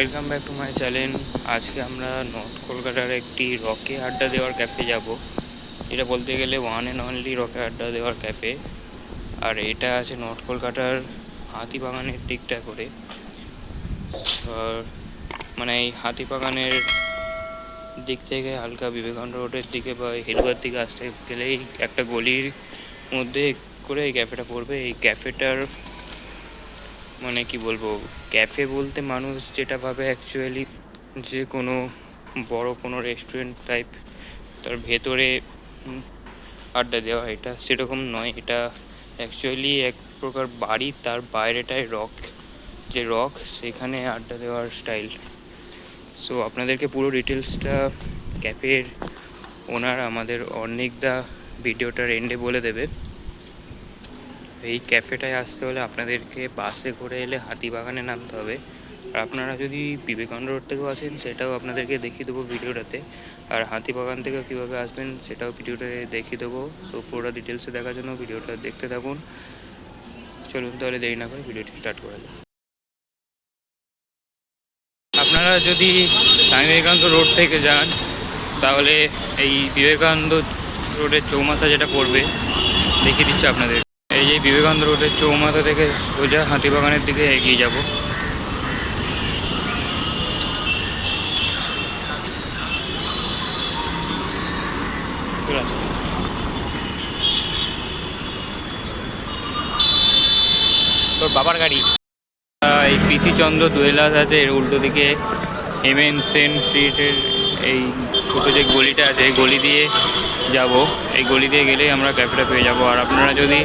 Welcome back to my channel. আজকে আমরা north কলকাতার একটি রকে আড্ডা দেওয়ার ক্যাফে যাব। এটা বলতে গেলে ওয়ান অ্যান্ড অনলি রকে আড্ডা দেওয়ার ক্যাফে। আর এটা আছে নর্থ কলকাতার হাতিবাগানের দিকটা করে। আর মানে এই হাতিবাগানের দিক থেকে হালকা বিবেকানন্দ রোডের দিকে বা হেলুয়ার দিকে আসতে গেলেই একটা গলির মধ্যে করে এই ক্যাফেটা পড়বে। এই ক্যাফেটার মানে কি বলবো, ক্যাফে বলতে মানুষ যেটা ভাবে অ্যাকচুয়ালি যে কোনো বড় কোনো রেস্টুরেন্ট টাইপ, তার ভেতরে আড্ডা দেওয়া, এটা সেরকম নয়। এটা অ্যাকচুয়ালি এক প্রকার বাড়ি, তার বাইরেটায় রক, যে রক সেখানে আড্ডা দেওয়ার স্টাইল। সো আপনাদেরকে পুরো ডিটেলসটা ক্যাফের ওনার আমাদের অর্নিকদা ভিডিওটার এন্ডে বলে দেবে। এই ক্যাফেটায় আসতে হলে আপনাদেরকে বাসে করে এলে হাতিবাগানে নামতে হবে। আর আপনারা যদি বিবেকানন্দ রোড থেকেও আসেন সেটাও আপনাদেরকে দেখিয়ে দেবো ভিডিওটাতে। আর হাতিবাগান থেকে কীভাবে আসবেন সেটাও ভিডিওটাতে দেখিয়ে দেবো। সো পুরো ডিটেলসে দেখার জন্য ভিডিওটা দেখতে থাকুন। চলুন তাহলে দেরি না করে ভিডিওটি স্টার্ট করা যায়। আপনারা যদি স্বামী বিবেকানন্দ রোড থেকে যান তাহলে এই বিবেকানন্দ রোডের চৌমাথা যেটা পড়বে দেখিয়ে দিচ্ছে আপনাদের। এই যে বিবেকানন্দ রোডের চৌমাথা থেকে সোজা হাতিবাগানের দিকে এগিয়ে যাব। তোর বাবার গাড়ি। এই পিসি চন্দ্র দুয়েলাস আছে, এর উল্টো দিকে এমএন সেন স্ট্রিটের এই ছোটো যে গলিটা আছে এই গলি দিয়ে যাব। এই গলি দিয়ে গেলেই আমরা ক্যাফেটা পেয়ে যাব। আর আপনারা যদি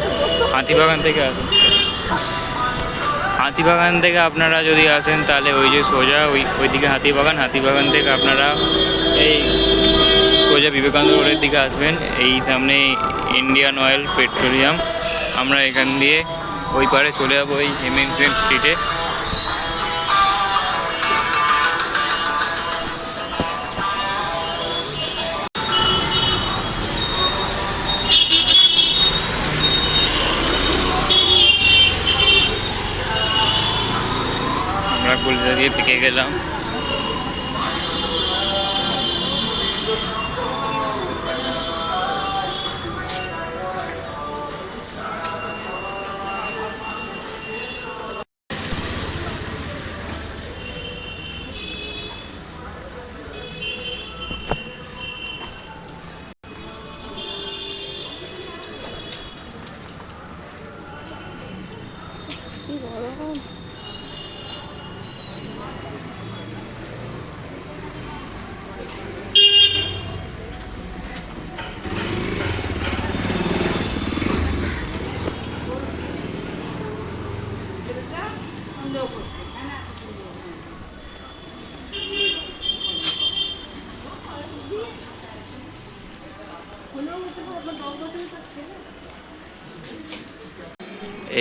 হাতিবাগান থেকে আপনারা যদি আসেন তাহলে ওই যে সোজা ওইদিকে হাতিবাগান থেকে আপনারা এই সোজা বিবেকানন্দ রোডের দিকে আসবেন। এই সামনে ইন্ডিয়ান অয়েল পেট্রোলিয়াম, আমরা এখান দিয়ে ওই পারে চলে যাবো ওই এমএন সেন স্ট্রিটে। আমরা কলকাতা দিয়ে পেকে গেলাম।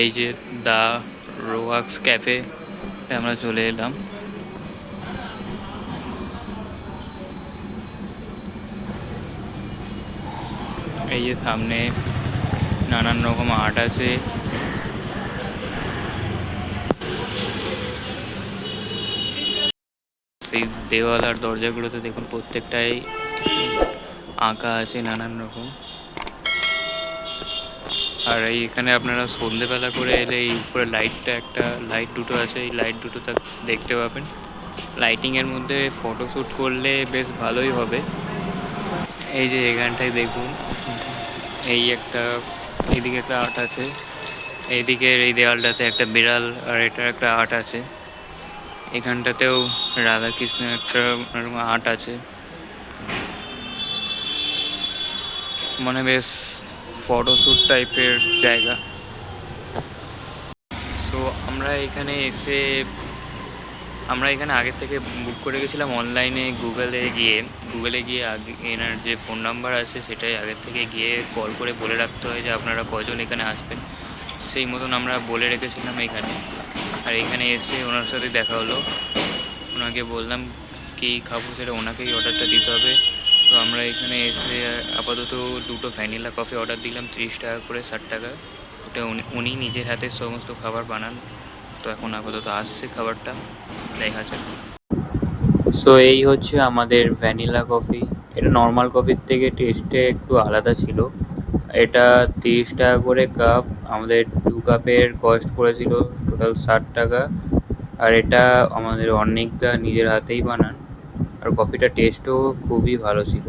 এই যে দা রোয়াক্স ক্যাফে আমরা চলে এলাম। এই যে সামনে নানান রকম আর্ট আছে। সেই দেওয়াল আর দরজাগুলোতে দেখুন প্রত্যেকটাই আঁকা আছে নানান রকম। আর এখানে আপনারা সন্ধেবেলা করে এলে এই উপরে লাইট দুটো আছে, এই লাইট দুটো দেখতে পাবেন। লাইটিংয়ের মধ্যে ফটোশ্যুট করলে বেশ ভালোই হবে। এই যে এখানটায় দেখুন, এইদিকে একটা আর্ট আছে, এইদিকের এই দেওয়ালটাতে একটা বিড়াল আর এটার একটা আর্ট আছে। এখানটাতেও রাধাকৃষ্ণের একটা আর্ট আছে। মানে বেশ ফটোশ্যুট টাইপের জায়গা। সো আমরা এখানে আগের থেকে বুক করে গেছিলাম অনলাইনে গুগলে গিয়ে আগে এনার যে ফোন নাম্বার আছে সেটাই আগের থেকে গিয়ে কল করে বলে রাখতে হয় যে আপনারা কজন এখানে আসবেন। সেই মতন আমরা বলে রেখেছিলাম এখানে। আর এখানে এসে ওনার সাথে দেখা হলো, ওনাকে বললাম কী খাবো সেটা ওনাকেই অর্ডারটা দিতে হবে। তো আমরা এখানে এসে আপাতত দুটো ভ্যানিলা কফি অর্ডার দিলাম 30 টাকা করে, 60 টাকা। ওটা উনি নিজের হাতে সমস্ত খাবার বানান। তো এখন আপাতত আসছে খাবারটা, দেখা যাক। সো এই হচ্ছে আমাদের ভ্যানিলা কফি। এটা নর্মাল কফির থেকে টেস্টে একটু আলাদা ছিল। এটা 30 টাকা করে কাপ। আমাদের 2 কাপের কস্ট পড়েছিল টোটাল 60 টাকা। আর এটা আমাদের অর্নিকদা নিজের হাতেই বানান। আর কফিটা টেস্টও খুবই ভালো ছিল,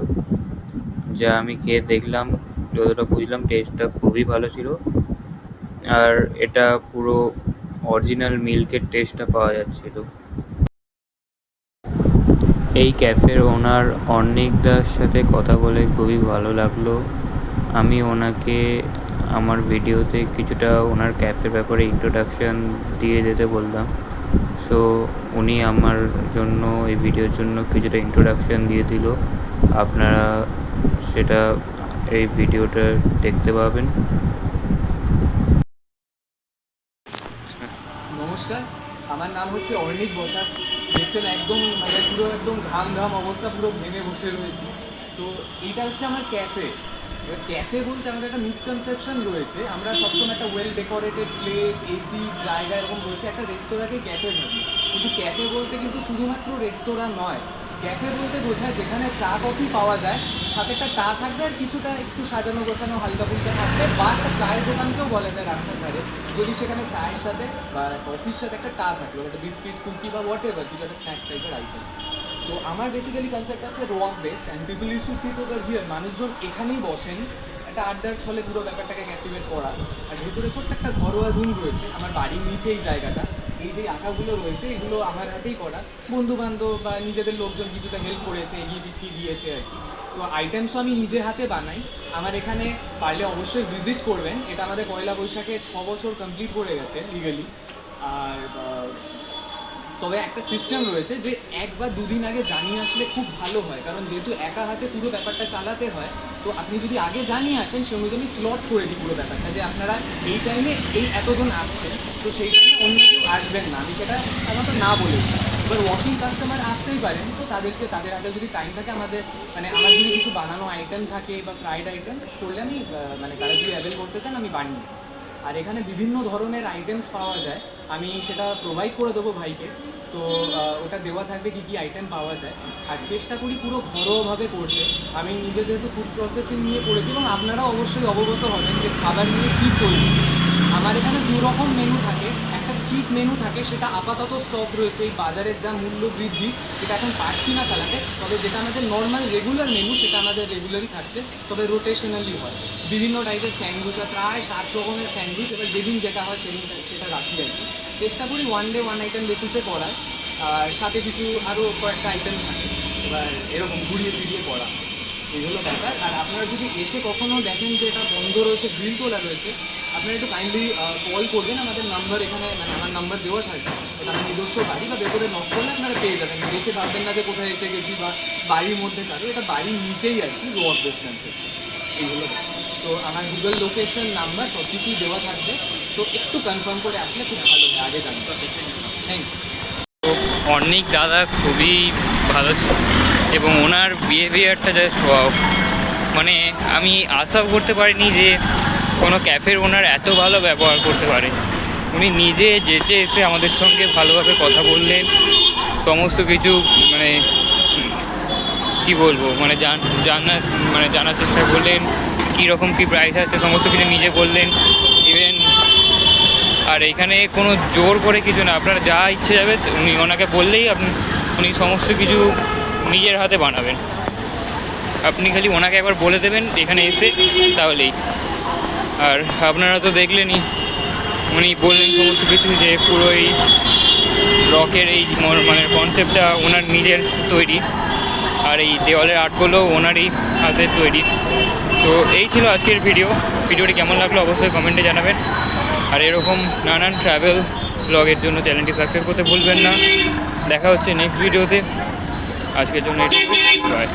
যা আমি খেয়ে দেখলাম, যতটা বুঝলাম টেস্টটা খুবই ভালো ছিল। আর এটা পুরো অরিজিনাল মিল্কের টেস্টটা পাওয়া যাচ্ছিল। এই ক্যাফের ওনার অর্নিকদার সাথে কথা বলে খুবই ভালো লাগলো। আমি ওনাকে আমার ভিডিওতে কিছুটা ওনার ক্যাফের ব্যাপারে ইন্ট্রোডাকশান দিয়ে দিতে বললাম। সো উনি আমার জন্য এই ভিডিওর জন্য কিছুটা ইন্ট্রোডাকশান দিয়ে দিল। আপনারা সেটা এই ভিডিওটা দেখতে পাবেন। নমস্কার, আমার নাম হচ্ছে অর্ণিক বসাক। দেখছেন একদম মানে পুরো একদম ঘাম ঘাম অবস্থা, পুরো ঘেমে বসে রয়েছি। তো এইটা হচ্ছে আমার ক্যাফে। এবার ক্যাফে বলতে আমাদের একটা মিসকনসেপশন রয়েছে, আমরা সবসময় একটা ওয়েল ডেকোরেটেড প্লেস, এসি জায়গা এরকম রয়েছে, একটা রেস্তোরাঁকে ক্যাফে ভাবি। কিন্তু ক্যাফে বলতে কিন্তু শুধুমাত্র রেস্তোরাঁ নয়। ক্যাফে বলতে বোঝায় যেখানে চা কফি পাওয়া যায়, সাথে একটা চা থাকবে আর কিছুটা একটু সাজানো গোছানো হালকা ফুলকা থাকবে, বা একটা চায়ের দোকানকেও বলা যায় রাস্তার ধারে, যদি সেখানে চায়ের সাথে বা কফির সাথে একটা চা থাকলো, একটা বিস্কিট কুকি বা হোয়াট এভার কিছু একটা স্ন্যাক্স টাইপের আইটেম। তো আমার বেসিক্যালি কনসেপ্ট আছে rock best and people use to sit over here. মানুষজন এখানেই বসেন একটা আড্ডার ছলে পুরো ব্যাপারটাকে ক্যাপটিভেট করা। আর ভেতরে ছোট্ট একটা ঘরোয়া রুম রয়েছে, আমার বাড়ির নিচে এই জায়গাটা। এই যে আঁকাগুলো রয়েছে এগুলো আমার হাতেই করা, বন্ধু বান্ধব বা নিজেদের লোকজন কিছুটা হেল্প করেছে, এগিয়ে পিছিয়ে দিয়েছে আর কি। তো আইটেমসও আমি নিজে হাতে বানাই। আমার এখানে পারলে অবশ্যই ভিজিট করবেন। এটা আমাদের পয়লা বৈশাখে 6 বছর কমপ্লিট করে গেছে লিগালি। আর তবে একটা সিস্টেম রয়েছে যে 1 বা 2 দিন আগে জানিয়ে আসলে খুব ভালো হয়, কারণ যেহেতু একা হাতে পুরো ব্যাপারটা চালাতে হয়। তো আপনি যদি আগে জানিয়ে আসেন সেই অনুযায়ী আমি স্লট করে দিই পুরো ব্যাপারটা, যে আপনারা এই টাইমে এই এতজন আসছেন, তো সেই টাইমে অন্য কেউ আসবেন না, আমি সেটা সাধারণত না বলে দিই। এবার ওয়াকিং কাস্টমার আসতেই পারেন, তো তাদের আগে যদি টাইম থাকে, আমাদের মানে আমার যদি কিছু বানানো আইটেম থাকে বা ফ্রাইড আইটেম করলে আমি মানে তারা যদি অ্যাভেল করতে চান আমি বানিয়ে। আর এখানে বিভিন্ন ধরনের আইটেমস পাওয়া যায়, আমি সেটা প্রোভাইড করে দেবো ভাইকে। তো ওটা দেওয়া থাকবে কী কী আইটেম পাওয়া যায়। আর চেষ্টা করি পুরো ঘরোয়াভাবে করতে। আমি নিজে যেহেতু ফুড প্রসেসিং নিয়ে পড়েছি, এবং আপনারাও অবশ্যই অবগত হবেন যে খাবার নিয়ে কী চলছে। আমার এখানে 2 রকম মেনু থাকে। একটা চিপ মেনু থাকে, সেটা আপাতত স্টক রয়েছে, এই বাজারের যা মূল্য বৃদ্ধি এটা এখন পারছি না চালাতে। তবে যেটা আমাদের নর্মাল রেগুলার মেনু সেটা আমাদের রেগুলারই থাকছে, তবে রোটেশনালি হয়। বিভিন্ন টাইপের স্যান্ডউইচ, প্রায় 7 রকমের স্যান্ডউইচ, এবার যেদিন যেটা হয় সেদিন সেটা রাখি আর কি। চেষ্টা করি 1 ডে 1 আইটেম বেসিসে করার, আর সাথে কিছু আরও কয়েকটা আইটেম থাকে, এবার এরকম ঘুরিয়ে ফিরিয়ে করা, এগুলো ব্যাপার। আর আপনারা যদি এসে কখনো দেখেন যে এটা বন্ধ রয়েছে, গ্রিল তোলা রয়েছে, আপনারা একটু কাইন্ডলি কল করবেন। আমাদের নাম্বার এখানে মানে আমার নাম্বার দেওয়া থাকবে, এটা আমার নিজস্ব বাড়ি, বা ভেতরে নক করলে আপনারা পেয়ে যাবেন। এসে ভাববেন না যে কোথায় এসে গেছি বা বাড়ির মধ্যে কারো, এটা বাড়ির নিচেই আর কি, ওয়াক ডিস্টেন্সে এইগুলো। তো আমার গুগল লোকেশন নাম্বার সব কিছুই দেওয়া থাকবে, তো একটু কনফার্ম করে আসলে খুব ভালো হয়, আগে জানতে। Thank you. তো অর্নিক দাদা খুবই ভালো ছিল, এবং ওনার বিহেভিয়ারটা যা স্বভাব, মানে আমি আশাও করতে পারিনি যে কোনো ক্যাফের ওনার এত ভালো ব্যবহার করতে পারে। উনি নিজে যেচে এসে আমাদের সঙ্গে ভালোভাবে কথা বললেন, সমস্ত কিছু মানে কী বলবো, মানে জানার চেষ্টা করলেন কীরকম কী প্রাইস আছে, সমস্ত কিছু নিজে বললেন। ইভেন আর এখানে কোনো জোর করে কিছু না, আপনার যা ইচ্ছে যাবে উনি ওনাকে বললেই উনি সমস্ত কিছু নিজের হাতে বানাবেন। আপনি খালি ওনাকে একবার বলে দেবেন এখানে এসে, তাহলেই। আর আপনারা তো দেখলেনই, উনি বললেন সমস্ত কিছু, যে পুরো এই রকের এই মানে কনসেপ্টটা ওনার নিজের তৈরি, আর এই দেওয়ালের আর্টগুলো ওনারই হাতের তৈরি। তো এই ছিল আজকের ভিডিওটি কেমন লাগলো অবশ্যই কমেন্টে জানাবেন। আর এরকম নানান ট্রাভেল ব্লগের জন্য চ্যানেলটি সাবস্ক্রাইব করতে ভুলবেন না। দেখা হচ্ছে নেক্সট ভিডিওতে। আজকের জন্য এটুকুই, বাই।